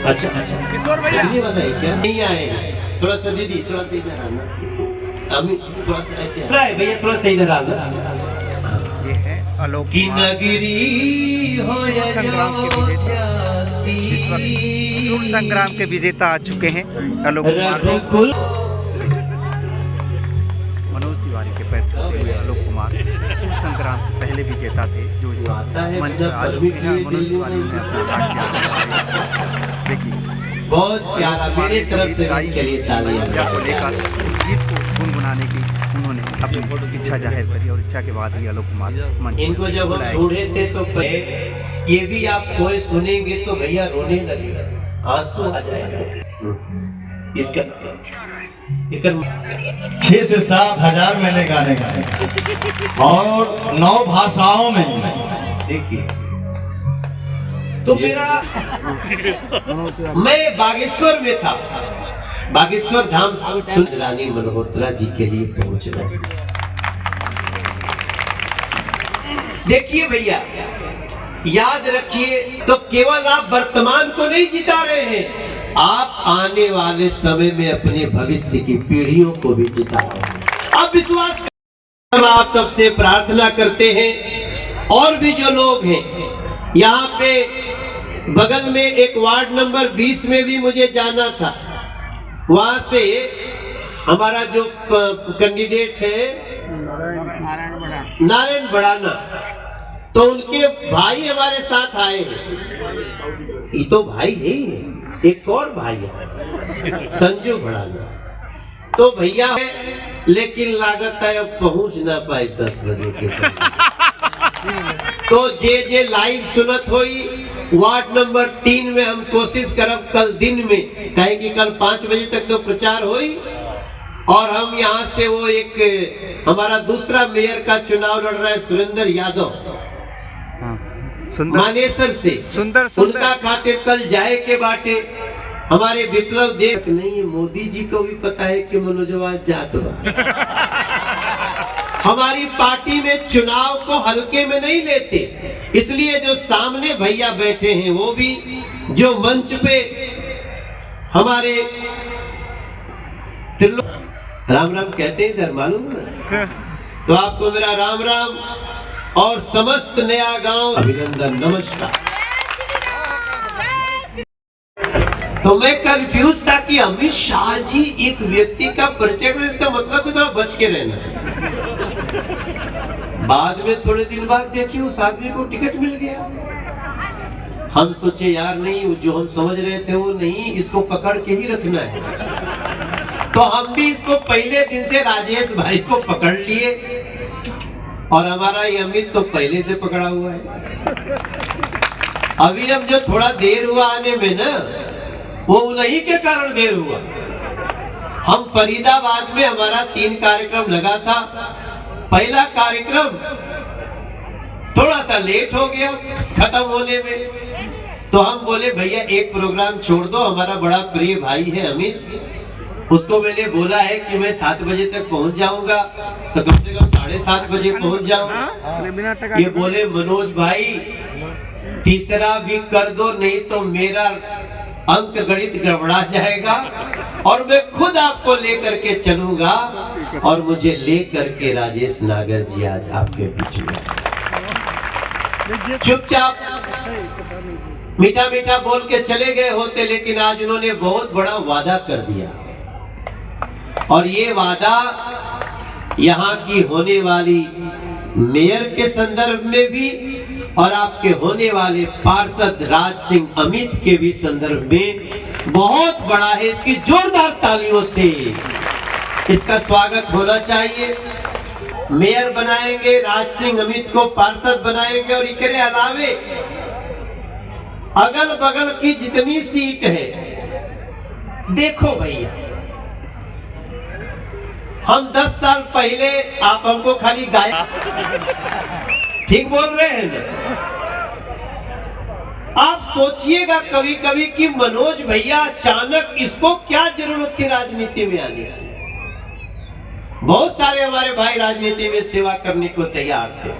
अच्छा अच्छा, बिजली वाला है क्या? नहीं आए, थोड़ा सा दीदी, थोड़ा सा इधर आना, अभी थोड़ा सा ऐसे भैया, थोड़ा सा इधर आना। ये है आलोक की नगरी हो या संग्राम के विजेता, इस वक्त सूर संग्राम के विजेता आ चुके हैं आलोक कुमार। मनोज तिवारी के पैर छूते हुए आलोक कुमार सूर संग्राम के पहले विजेता थे, जो इस वक्त मंच पर आ चुके हैं। मनोज तिवारी ने अपना नाट्य देखिए, बहुत प्यारा, मेरी तरफ से इसके लिए तालियां को लेकर उस गीत को गुनगुनाने की उन्होंने अपनी इच्छा जाहिर करी और इच्छा के बाद ही आलोक कुमार मंच इनको जब हम ढूंढे थे तो ये भी आप सोए सुनेंगे तो भैया रोने लगेगा, आंसू आ जाएगा। इसका 6 से 7 हजार मैंने गाने गाए और 9 भाषाओं में। देखिए तो मेरा मैं बागेश्वर में था, बागेश्वर धाम सुन रानी मल्होत्रा जी के लिए पहुंच रहे। देखिए भैया, याद रखिए, तो केवल आप वर्तमान को नहीं जिता रहे हैं, आप आने वाले समय में अपने भविष्य की पीढ़ियों को भी जिता रहे हैं। आप विश्वास करें, आप सबसे प्रार्थना करते हैं। और भी जो लोग हैं यहाँ पे बगल में एक वार्ड नंबर 20 में भी मुझे जाना था, वहां से हमारा जो कैंडिडेट है नारायण बड़ाना, तो उनके भाई हमारे साथ आए हैं। ये तो भाई नहीं है, एक और भाई है संजू बड़ाना, तो भैया है, लेकिन लागत है अब पहुंच ना पाए 10 बजे के। तो जे लाइव सुनत होई वार्ड नंबर 3 में हम कोशिश करब कल दिन में, कहे कि कल 5 बजे तक तो प्रचार होई, और हम यहाँ से वो एक हमारा दूसरा मेयर का चुनाव लड़ रहा है सुरेंद्र यादव मानेसर से, सुंदर उनका खातिर कल जाए के बाटे। हमारे विप्लव देव नहीं, मोदी जी को भी पता है कि मनोजवा जात बा। हमारी पार्टी में चुनाव को हल्के में नहीं लेते, इसलिए जो सामने भैया बैठे हैं वो भी, जो मंच पे हमारे राम राम कहते हैं इधर, मालूम है? तो आपको मेरा राम राम और समस्त नया गांव अभिनंदन, नमस्कार। तो मैं कंफ्यूज था कि अमित शाह जी एक व्यक्ति का परिचय करें, इसका मतलब कि थोड़ा बच के रहना। बाद में थोड़े दिन बाद देखिए उस आदमी को टिकट मिल गया। हम सोचे यार नहीं, जो हम समझ रहे थे वो नहीं, इसको पकड़ के ही रखना है। तो हम भी इसको पहले दिन से राजेश भाई को पकड़ लिए, और हमारा ये अमित तो पहले से पकड़ा हुआ है। अभी अब जो थोड़ा देर हुआ आने में ना, वो उन्हीं के कारण देर हुआ। हम फरीदाबाद में हमारा 3 कार्यक्रम लगा था। पहला कार्यक्रम थोड़ा सा लेट हो गया खत्म होने में, तो हम बोले भैया एक प्रोग्राम छोड़ दो, हमारा बड़ा प्रिय भाई है अमित, उसको मैंने बोला है कि मैं 7 बजे तक पहुंच जाऊंगा, तो कम से कम 7:30 बजे पहुंच जाऊं। ये बोले मनोज भाई तीसरा भी कर दो, नहीं तो मेरा अंक गणित गड़बड़ा जाएगा, और मैं खुद आपको लेकर के चलूंगा। और मुझे लेकर के राजेश नागर जी आज आपके बीच में चुपचाप मीठा मीठा बोल के चले गए होते, लेकिन आज उन्होंने बहुत बड़ा वादा कर दिया, और ये वादा यहाँ की होने वाली मेयर के संदर्भ में भी, और आपके होने वाले पार्षद राज सिंह अमित के भी संदर्भ में बहुत बड़ा है। इसकी जोरदार तालियों से इसका स्वागत होना चाहिए। मेयर बनाएंगे, राज सिंह अमित को पार्षद बनाएंगे, और इसके अलावे अगल बगल की जितनी सीट है, देखो भैया, हम 10 साल पहले आप हमको खाली गाय, ठीक बोल रहे हैं ना? आप सोचिएगा कभी कभी कि मनोज भैया अचानक इसको क्या जरूरत थी राजनीति में आने की। बहुत सारे हमारे भाई राजनीति में सेवा करने को तैयार थे,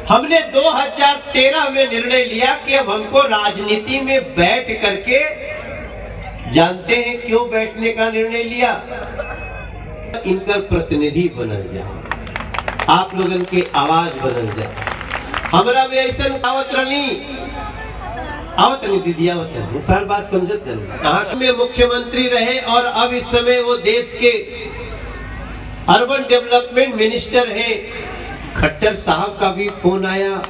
हमने 2013 में निर्णय लिया कि अब हमको राजनीति में बैठ करके, जानते हैं क्यों बैठने का निर्णय लिया? इनका प्रतिनिधि बनल जाए, आप लोगन की आवाज बनल जाए। हमारा भी ऐसा आवत नहीं दीदी, आवत नहीं, हर बात समझत नहीं। आंख में मुख्यमंत्री रहे और अब इस समय वो देश के अर्बन डेवलपमेंट मिनिस्टर हैं। खट्टर साहब का भी फोन आया,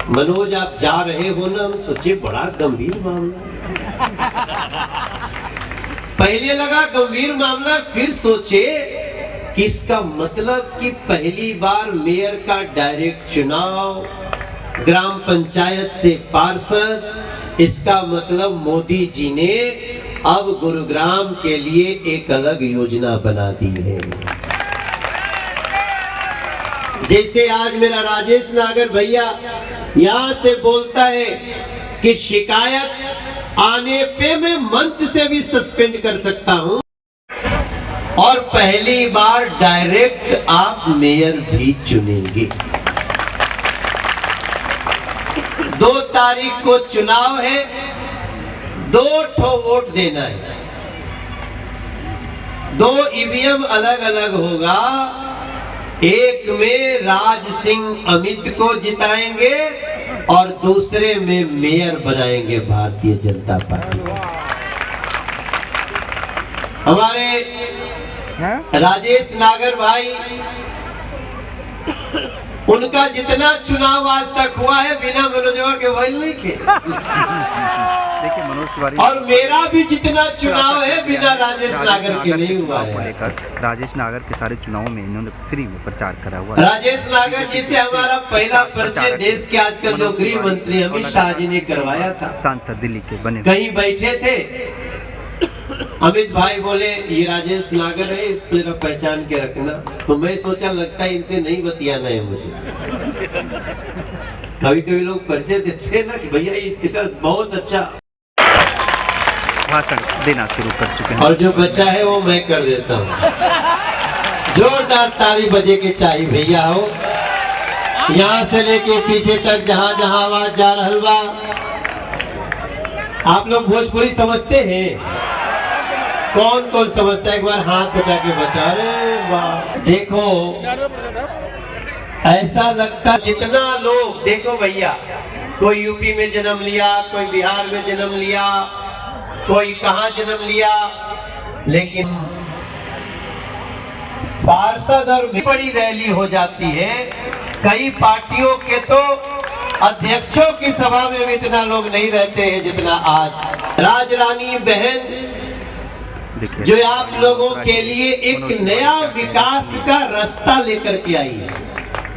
मनोज आप जा रहे हो ना? हम सोचे बड़ा गंभीर मामला, पहले लगा गंभीर मामला, फिर सोचे कि इसका मतलब कि पहली बार मेयर का डायरेक्ट चुनाव, ग्राम पंचायत से पार्षद, इसका मतलब मोदी जी ने अब गुरुग्राम के लिए एक अलग योजना बना दी है। जैसे आज मेरा राजेश नागर भैया यहाँ से बोलता है कि शिकायत आने पे मैं मंच से भी सस्पेंड कर सकता हूँ, और पहली बार डायरेक्ट आप मेयर भी चुनेंगे। 2 तारीख को चुनाव है, 2 ठो वोट देना है, 2 ईवीएम अलग अलग होगा। एक में राज सिंह अमित को जिताएंगे और दूसरे में मेयर बनाएंगे भारतीय जनता पार्टी। हमारे राजेश नागर भाई, उनका जितना चुनाव आज तक हुआ है बिना मनोजवा के वही नहीं खे। देखिए मनोज तिवारी, और मेरा भी जितना चुनाव है बिना राजेश नागर के नहीं हुआ है। लेकर राजेश नागर के सारे चुनावों में इन्होंने फ्री में प्रचार करा हुआ। राजेश नागर जी से हमारा पहला परिचय देश के आजकल जो गृह मंत्री अमित शाह जी ने करवाया था। सांसद दिल्ली के बने, कहीं बैठे थे, अमित भाई बोले ये राजेश नागर है, इसको जरा पहचान के रखना। तो मैं सोचा लगता है इनसे नहीं बतियाना है मुझे। कभी कभी लोग परिचय देते ना कि भैया ये बहुत अच्छा भाषण देना शुरू कर चुके हैं, और जो बचा है वो मैं कर देता हूँ। जोरदार ताली बजे के चाहिए भैया हो, यहाँ से लेके पीछे तक जहाँ जहाँ आवाज जा रहल बा। आप लोग भोजपुरी समझते हैं? कौन कौन समझता है? एक बार हाथ उठा के बता। अरे वाह, देखो ऐसा लगता जितना लोग, देखो भैया, कोई यूपी में जन्म लिया, कोई बिहार में जन्म लिया, कोई कहां जन्म लिया, लेकिन पार्षद और बड़ी रैली हो जाती है। कई पार्टियों के तो अध्यक्षों की सभा में भी इतना लोग नहीं रहते हैं जितना आज। राजरानी बहन जो आप लोगों के लिए एक नया विकास का रास्ता लेकर के आई है।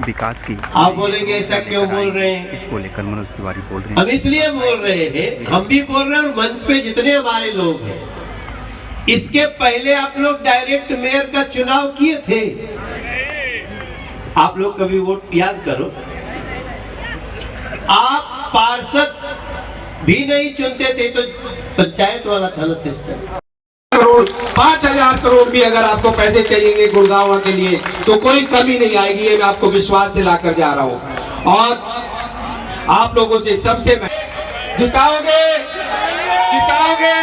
विकास की आप बोलेंगे ऐसा क्यों बोल रहे हैं? इसको लेकर मनोज तिवारी बोल रहे हैं। हम इसलिए बोल रहे हैं, हम भी बोल रहे हैं, और मंच पे जितने हमारे लोग हैं। इसके पहले आप लोग डायरेक्ट मेयर का चुनाव किए थे। आप लोग कभी वोट याद करो, आप पार्षद भी नहीं चुनते थे, तो पंचायत वाला था ना सिस्टम। 5,000 करोड़ भी अगर आपको पैसे चाहिए गुड़गांव के लिए तो कोई कमी नहीं आएगी, ये मैं आपको विश्वास दिलाकर जा रहा हूं। और आप लोगों से सबसे जिताओगे, जिताओगे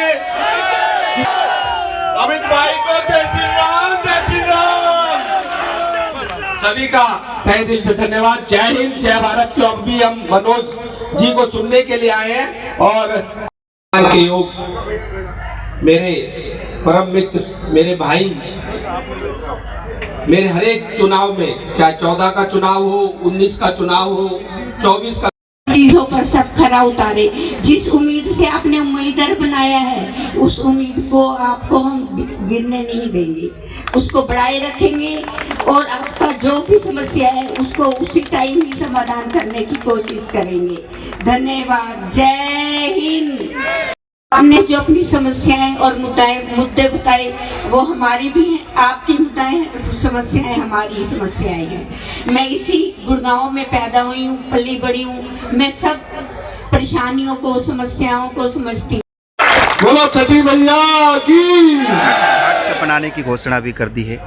अमित भाई को। जय श्री राम, जय श्री राम। सभी का तहे दिल से धन्यवाद। जय हिंद, जय भारत। क्यों अभी हम मनोज जी को सुनने के लिए आए हैं, और के योग मेरे परम मित्र, मेरे भाई, मेरे हर एक चुनाव में, चाहे 14 का चुनाव हो, 19 का चुनाव हो, 24 का, चीजों पर सब खरा उतारे। जिस उम्मीद से आपने उम्मीदवार बनाया है, उस उम्मीद को आपको हम गिरने नहीं देंगे, उसको बढ़ाए रखेंगे, और आपका जो भी समस्या है उसको उसी टाइम ही समाधान करने की कोशिश करेंगे। धन्यवाद। जय हिंद। हमने जो अपनी समस्याएं और मुद्दे बताए वो हमारी भी हैं, आपकी समस्याएं हमारी समस्याएं हैं। मैं इसी गुड़गांव में पैदा हुई हूँ, पली बड़ी हूँ, मैं सब परेशानियों को, समस्याओं को समझती हूँ। बोलो छठी मैया की। बनाने की घोषणा भी कर दी है।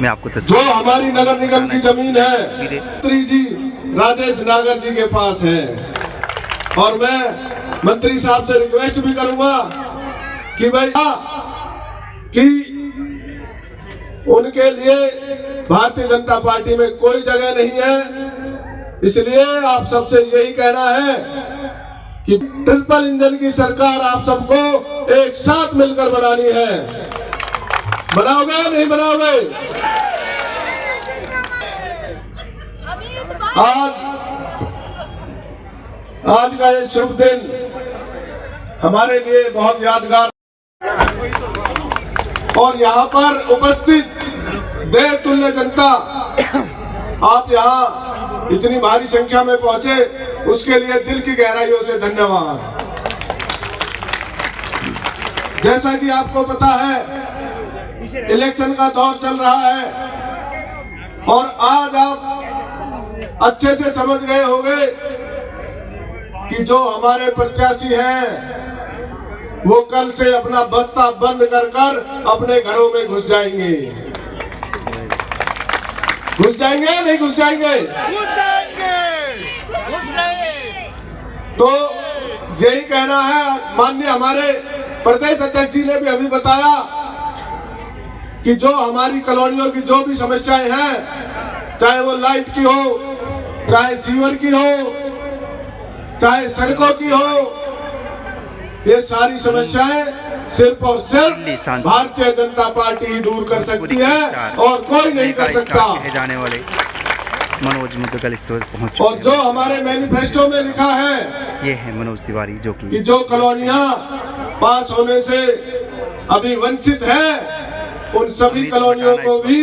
मैं आपको जो तस्वीर हमारी नगर निगम की जमीन है तस्वीरें मंत्री जी राजेश नागर जी के पास है। और मैं मंत्री साहब से रिक्वेस्ट भी करूंगा कि भाई कि उनके लिए भारतीय जनता पार्टी में कोई जगह नहीं है। इसलिए आप सबसे यही कहना है कि ट्रिपल इंजन की सरकार आप सबको एक साथ मिलकर बनानी है। बनाओगे नहीं बनाओगे? आज का ये शुभ दिन हमारे लिए बहुत यादगार और यहाँ पर उपस्थित देव तुल्य जनता, आप यहाँ इतनी भारी संख्या में पहुंचे उसके लिए दिल की गहराइयों से धन्यवाद। जैसा कि आपको पता है इलेक्शन का दौर चल रहा है और आज आप अच्छे से समझ गए होंगे कि जो हमारे प्रत्याशी हैं वो कल से अपना बस्ता बंद कर कर अपने घरों में घुस जाएंगे। घुस जाएंगे नहीं घुस जाएंगे? तो यही कहना है। माननीय हमारे प्रदेश अध्यक्ष जी ने भी अभी बताया कि जो हमारी कॉलोनियों की जो भी समस्याएं हैं, चाहे वो लाइट की हो, चाहे सीवर की हो, चाहे सड़कों की हो, ये सारी समस्याएं सिर्फ और सिर्फ भारतीय जनता पार्टी ही दूर कर सकती है और कोई नहीं कर सकता। जाने वाले मनोज मुद्गल इस वक्त पहुंच और जो हमारे मैनिफेस्टो में लिखा है ये है मनोज तिवारी जो कि जो कॉलोनियां पास होने से अभी वंचित है उन सभी कॉलोनियों को भी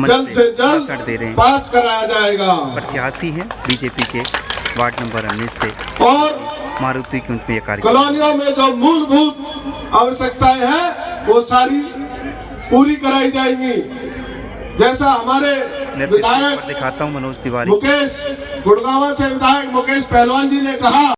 जल्द से जल्द पास कराया जाएगा। प्रत्याशी है बीजेपी के वार्ड नंबर 19 से और मारुति कुंज में कार्यक्रम कॉलोनियों में जो मूलभूत आवश्यकताएं हैं वो सारी पूरी कराई जाएंगी। जैसा हमारे विधायक दिखाता हूं मनोज तिवारी मुकेश गुड़गांव से विधायक मुकेश पहलवान जी ने कहा